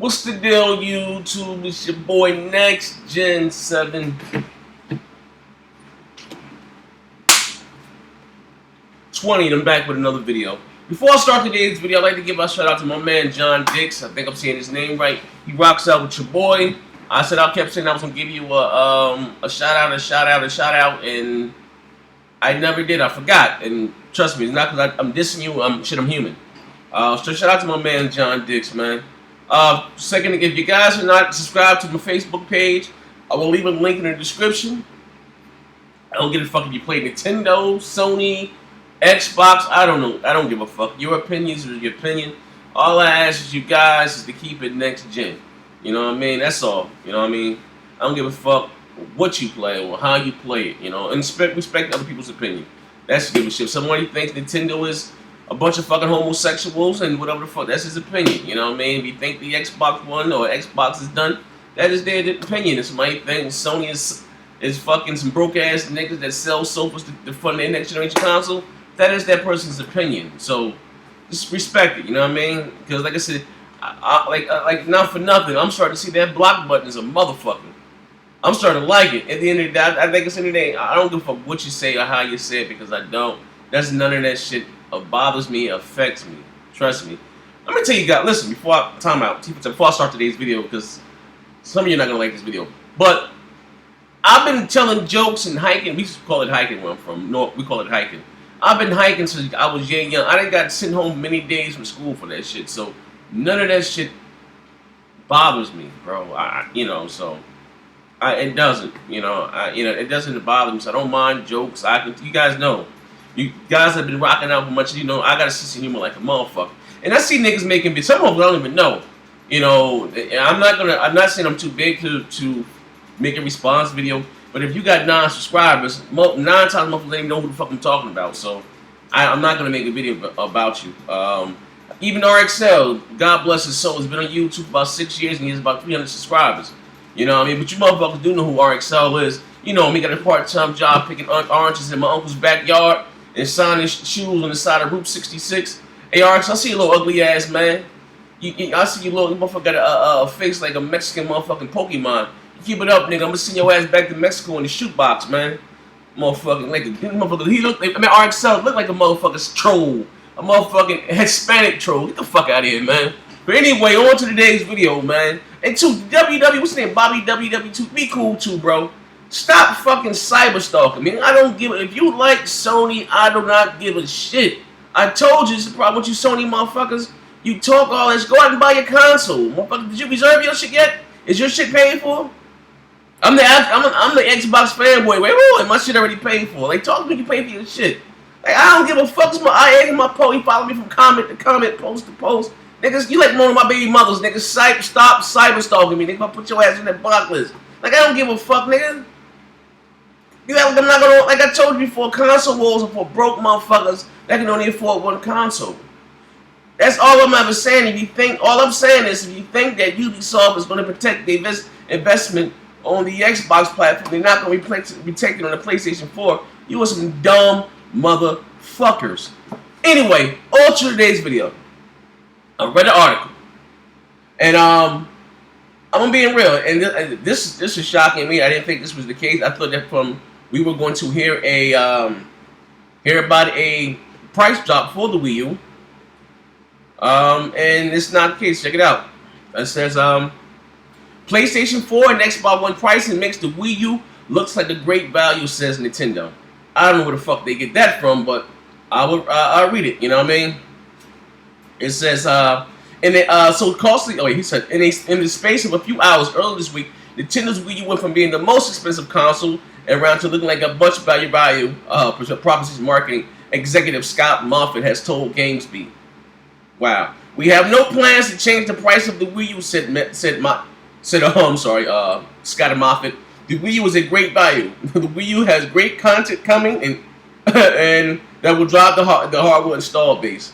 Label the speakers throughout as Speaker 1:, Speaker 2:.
Speaker 1: What's the deal, YouTube? It's your boy Next Gen 7. 20, and I'm back with another video. Before I start today's video, I'd like to give a shout out to my man John Dix. I think I'm saying his name right. He rocks out with your boy. I kept saying I was gonna give you a shout out, and I never did. I forgot, and trust me, it's not because I'm dissing you. I'm human. So shout out to my man John Dix, man. Second, if you guys are not subscribed to my Facebook page, I will leave a link in the description. I don't give a fuck if you play Nintendo, Sony, Xbox. I don't know. I don't give a fuck. Your opinions are your opinion. All I ask is you guys is to keep it next gen. You know what I mean? That's all. You know what I mean? I don't give a fuck what you play or how you play it. You know, and respect other people's opinion. That's give a shit. If somebody thinks Nintendo is a bunch of fucking homosexuals and whatever the fuck, that's his opinion. You know what I mean? If you think the Xbox One or Xbox is done, that is their opinion. If somebody thinks Sony is fucking some broke ass niggas that sell sofas to fund their next generation console, that is that person's opinion. So just respect it. You know what I mean? Because like I said, like not for nothing, I'm starting to see that block button is a motherfucker. I'm starting to like it. At the end of the day, I think it's the end of the day, I don't give a fuck what you say or how you say it, because I don't. That's none of that shit. Bothers me, affects me. Trust me. Let me tell you guys, listen, before I start today's video, because some of you are not going to like this video, but I've been telling jokes and hiking. We used to call it hiking where I'm from. No, we call it hiking. I've been hiking since I was young. I done got sent home many days from school for that shit, so none of that shit bothers me, bro. It doesn't, it doesn't bother me, so I don't mind jokes. You guys know. You guys have been rocking out for much, I got a sense of humor like a motherfucker. And I see niggas making videos. Some of them I don't even know. I'm not saying I'm too big to make a response video, but if you got 9 subscribers, 9 times most of them even know who the fuck I'm talking about. So I'm not gonna make a video about you. Even RXL, God bless his soul, has been on YouTube for about 6 years and he has about 300 subscribers. You know what I mean? But you motherfuckers do know who RXL is. You know me, got a part-time job picking oranges in my uncle's backyard and signing shoes on the side of Route 66. Hey, RX, I see you little ugly ass, man. I see you little motherfucker got a face like a Mexican motherfucking Pokemon. You keep it up, nigga. I'm gonna send your ass back to Mexico in the shoot box, man. Motherfucking like he looked like, RXL looked like a motherfucking troll. A motherfucking Hispanic troll. Get the fuck out of here, man. But anyway, on to today's video, man. And to WW, what's his name? Bobby WW2. Be cool too, bro. Stop fucking cyber stalking me. I don't give a... If you like Sony, I do not give a shit. I told you this is the problem with you Sony motherfuckers. You talk all this. Go out and buy your console. Motherfucker, did you reserve your shit yet? Is your shit paid for? I'm the Xbox fanboy. Wait, my shit already paid for. Like, talk to me, you pay for your shit. Like, I don't give a fuck. I ain't my post. He follow me from comment to comment, post to post. Niggas, you like one of my baby mothers, niggas. Stop cyber stalking me, nigga. I'll put your ass in that block list. Like, I don't give a fuck, nigga. I'm not gonna, like I told you before, console wars are for broke motherfuckers that can only afford one console. That's all I'm ever saying. All I'm saying is, if you think that Ubisoft is gonna protect the investment on the Xbox platform, they're not gonna be protected on the PlayStation 4. You are some dumb motherfuckers. Anyway, on to today's video. I read an article, and I'm being real, and this is shocking me. I didn't think this was the case. I thought that we were going to hear about a price drop for the Wii U, and it's not the case. Check it out. It says PlayStation 4 and Xbox One pricing makes the Wii U looks like a great value, says Nintendo. I don't know where the fuck they get that from, but I'll read it. You know what I mean? It says so costly. Oh, he said in the space of a few hours earlier this week, Nintendo's Wii U went from being the most expensive console around to looking like a bunch of value proposition marketing executive Scott Moffat has told GameSpeed. Wow, we have no plans to change the price of the Wii U, said Scott Moffat. The Wii U is a great value. The Wii U has great content coming and that will drive the hardware install base.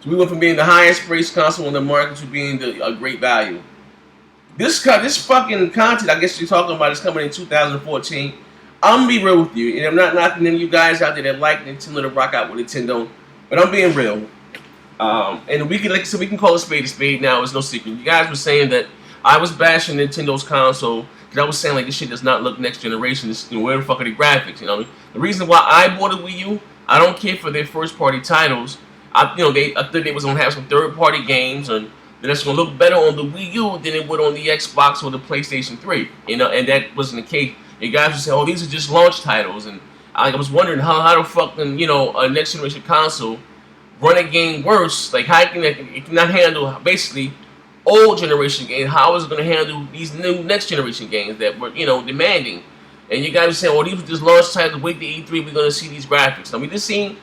Speaker 1: So we went from being the highest priced console on the market to being a great value. This fucking content, I guess you're talking about, is coming in 2014. I'm gonna be real with you, and I'm not knocking any of you guys out there that like Nintendo to rock out with Nintendo, but I'm being real. And we can, like I said, we can call a spade now. It's no secret. You guys were saying that I was bashing Nintendo's console because I was saying like this shit does not look next generation. It's, you know, where the fuck are the graphics? You know, the reason why I bought a Wii U, I don't care for their first party titles. I thought they was gonna have some third party games and that it's gonna look better on the Wii U than it would on the Xbox or the PlayStation 3. You know, and that wasn't the case. You guys would say, oh, these are just launch titles, and I was wondering how the fuck can, you know, a next generation console run a game worse? Like, how can it cannot handle basically old generation games? How is it going to handle these new next generation games that were, you know, demanding? And you guys are saying, well, these were just launch titles. Wait to E3, we're going to see these graphics. I mean, this scene.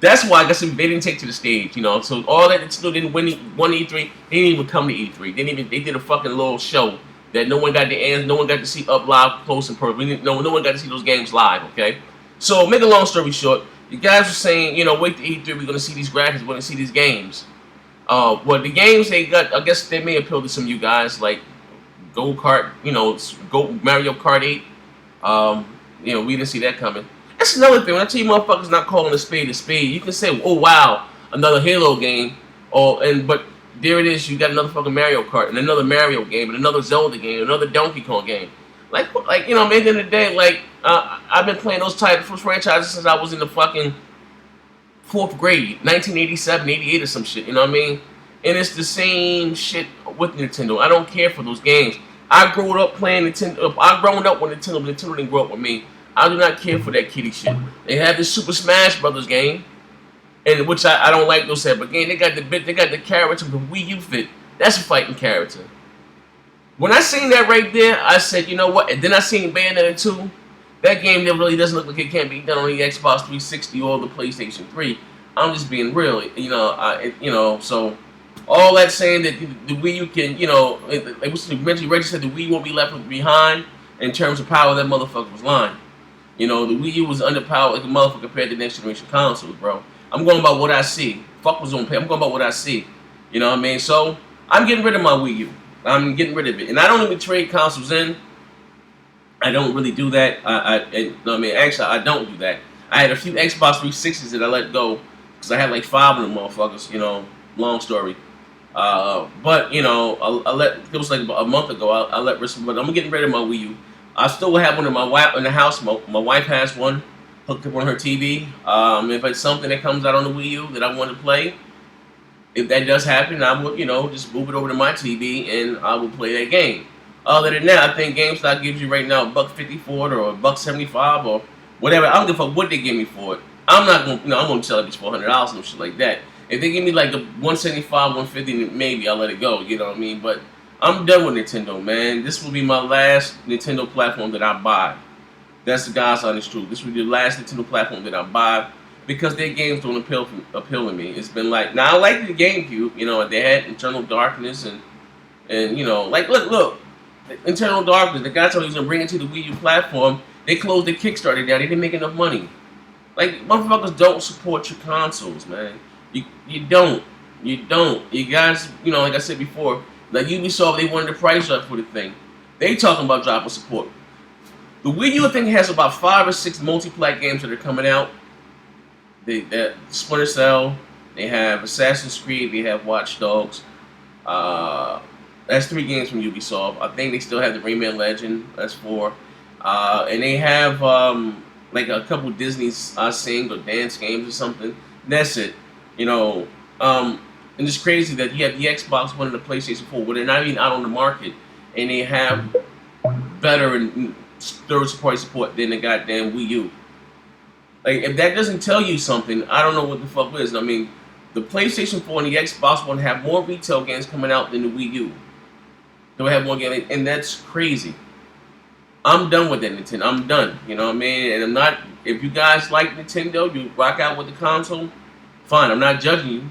Speaker 1: That's why I guess they didn't take to the stage, you know. So all that still didn't win E3. They didn't even come to E3. They did a fucking little show that no one got to end. No one got to see up live, close and personal. No one got to see those games live. Okay. So make a long story short, you guys were saying, you know, wait to E3, we're gonna see these graphics, we're gonna see these games. Well, the games they got, I guess they may appeal to some of you guys, like Go Kart, you know, Go Mario Kart 8. You know, we didn't see that coming. That's another thing. When I tell you motherfuckers not calling a spade, you can say, oh wow, another Halo game, but there it is. You got another fucking Mario Kart and another Mario game and another Zelda game, another Donkey Kong game. Like you know, at the end of the day, like I've been playing those type of franchises since I was in the fucking 4th grade, 1987, 88 or some shit. You know what I mean? And it's the same shit with Nintendo. I don't care for those games. I grew up playing Nintendo. I grown up with Nintendo. Nintendo didn't grow up with me. I do not care for that kiddie shit. They have this Super Smash Brothers game, and which I don't like those type of games. They got the character the Wii U fit. That's a fighting character. When I seen that right there, I said, you know what? And then I seen Bayonetta 2. That game that really doesn't look like it can't be done on the Xbox 360 or the PlayStation 3. I'm just being real, you know. So all that saying that the Wii U can, you know, like Reggie said, the Wii won't be left behind in terms of power. That motherfucker was lying. You know, the Wii U was underpowered like a motherfucker compared to next generation consoles, bro. I'm going by what I see. Fuck was on pay. I'm going by what I see. You know what I mean? So I'm getting rid of my Wii U. I'm getting rid of it, and I don't even trade consoles in. I don't really do that. I mean, actually, I don't do that. I had a few Xbox 360s that I let go because I had like 5 of them motherfuckers. You know, long story. But you know, it was like a month ago. I let risk, but I'm getting rid of my Wii U. I still have one in my wife in the house. My wife has one hooked up on her TV. If it's something that comes out on the Wii U that I want to play, if that does happen, I will, you know, just move it over to my TV and I will play that game. Other than that, I think GameStop gives you right now $1.50 for it or $1.75 or whatever. I don't give a fuck what they give me for it. I'm not gonna, you know, I'm gonna sell it for $400 and shit like that. If they give me like a $175, $150, maybe I'll let it go. You know what I mean? But I'm done with Nintendo, man. This will be my last Nintendo platform that I buy. That's the God's honest truth. This will be the last Nintendo platform that I buy because their games don't appeal to me. It's been like, now I like the GameCube, you know, they had Internal Darkness and you know, like look, Internal Darkness. The guy told me he was gonna bring it to the Wii U platform. They closed their Kickstarter down. They didn't make enough money. Like motherfuckers don't support your consoles, man. You don't. You guys, you know, like I said before, like Ubisoft, they wanted the price up for the thing. They talking about dropping support. The Wii U thing has about 5 or 6 multi-plat games that are coming out. They Splinter Cell, they have Assassin's Creed, they have Watch Dogs. That's 3 games from Ubisoft. I think they still have the Rayman Legend. That's 4. And they have like a couple Disney sing or dance games or something. That's it. You know, and it's crazy that you have the Xbox One and the PlayStation 4, where they're not even out on the market, and they have better and third-party support than the goddamn Wii U. Like, if that doesn't tell you something, I don't know what the fuck is. I mean, the PlayStation 4 and the Xbox One have more retail games coming out than the Wii U. They'll have more games, and that's crazy. I'm done with that Nintendo. I'm done. You know what I mean? And I'm not. If you guys like Nintendo, you rock out with the console. Fine. I'm not judging you.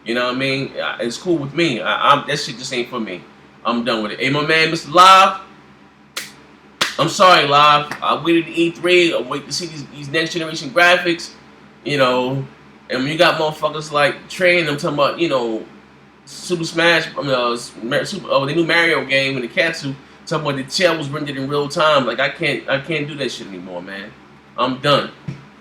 Speaker 1: You know what I mean? It's cool with me. That shit just ain't for me. I'm done with it. Hey, my man, Mr. Live. I'm sorry, Live. I waited to E3. I wait to see these next generation graphics. You know, and when you got motherfuckers like Trey and I'm talking about, you know, Super Smash, the new Mario game and the Katsu, talking about the tail was rendered in real time. Like I can't do that shit anymore, man. I'm done.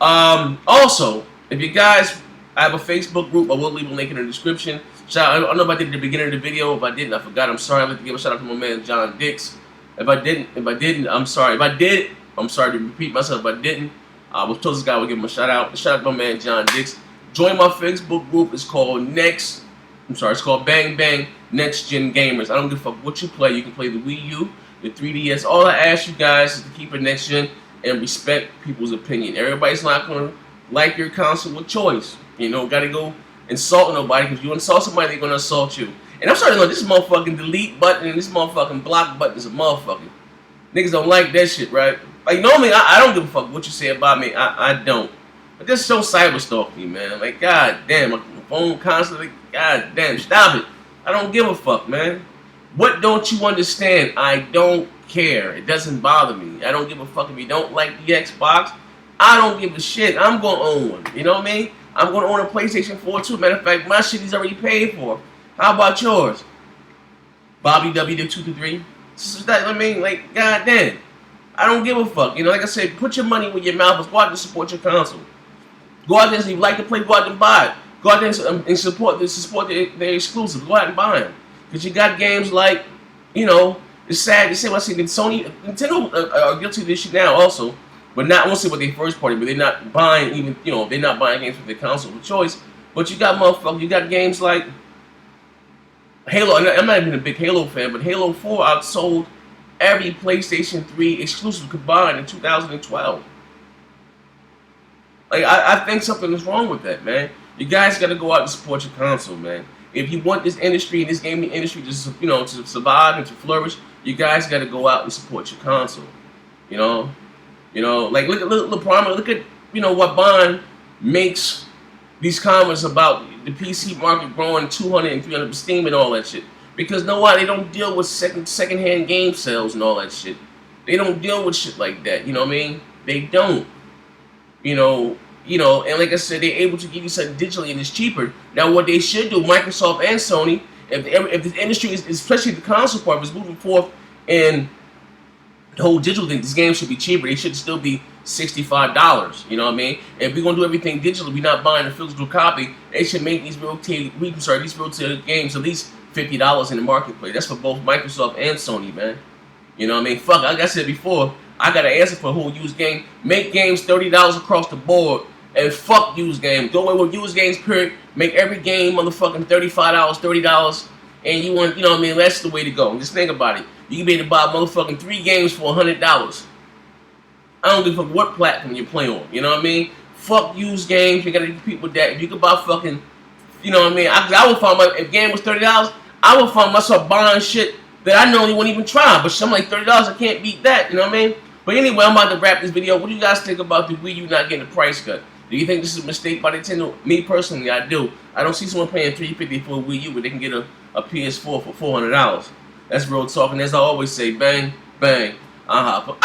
Speaker 1: Also, if you guys I have a Facebook group. I will leave a link in the description. Shout out, I don't know if I did it at the beginning of the video. If I didn't, I forgot. I'm sorry. I'd like to give a shout out to my man John Dix. If I didn't, I'm sorry. If I did, I'm sorry to repeat myself. If I didn't, I was told this guy would give him a shout out. Shout out to my man John Dix. Join my Facebook group. It's called it's called Bang Bang Next Gen Gamers. I don't give a fuck what you play. You can play the Wii U, the 3DS. All I ask you guys is to keep it next gen and respect people's opinion. Everybody's not gonna like your console with choice. You know, gotta go insult nobody, because you insult somebody, they're gonna assault you. And I'm starting to know this motherfucking delete button and this motherfucking block button is a motherfucker. Niggas don't like that shit, right? Like, normally, I don't give a fuck what you say about me. I don't. But just so cyber stalk me, man. Like, god damn, my phone constantly, god damn, stop it. I don't give a fuck, man. What don't you understand? I don't care. It doesn't bother me. I don't give a fuck if you don't like the Xbox. I don't give a shit. I'm going to own one. You know what I mean? I'm going to own a PlayStation 4 too. Matter of fact, my shit is already paid for. How about yours? Bobby W did 223. I mean, like, goddamn. I don't give a fuck. You know, like I said, put your money where your mouth is. Go out and support your console. Go out there and if you like to play, go out and buy it. Go out there and support their exclusives. Go out and buy them. Because you got games like, you know, it's sad to say what I see. Nintendo are guilty of this shit now also. But not, I won't say with their first party, but they're not buying even, you know, they're not buying games with their console of choice. But you got motherfuckers, you got games like Halo. I'm not even a big Halo fan, but Halo 4 outsold every PlayStation 3 exclusive combined in 2012. Like, I think something is wrong with that, man. You guys got to go out and support your console, man. If you want this industry and this gaming industry to, you know, to survive and to flourish, you guys got to go out and support your console. You know, like look at you know what Bond makes these comments about the PC market growing 200 and 300% Steam and all that shit. Because know why? They don't deal with secondhand game sales and all that shit. They don't deal with shit like that. You know what I mean? They don't. You know, and like I said, they're able to give you something digitally and it's cheaper. Now, what they should do, Microsoft and Sony, if the industry is, especially the console part, is moving forth in the whole digital thing, this game should be cheaper. It should still be $65. You know what I mean? If we're gonna do everything digital, we're not buying a physical copy. They should make these real games at least $50 in the marketplace. That's for both Microsoft and Sony, man. You know what I mean? Fuck, like I said before, I got an answer for who used game. Make games $30 across the board, and fuck used games. Go away with used games, period. Make every game motherfucking $35, $30, and you know what I mean? That's the way to go. Just think about it. You can be able to buy motherfucking 3 games for $100. I don't give a fuck what platform you play on. You know what I mean? Fuck used games. You gotta compete with that. If you could buy fucking, you know what I mean? I would find if the game was $30, I would find myself buying shit that I normally wouldn't even try. But I'm like $30, I can't beat that. You know what I mean? But anyway, I'm about to wrap this video. What do you guys think about the Wii U not getting a price cut? Do you think this is a mistake by Nintendo? Me personally, I do. I don't see someone paying $350 for a Wii U, but they can get a PS4 for $400. That's real talk. And as I always say, bang, bang, aha.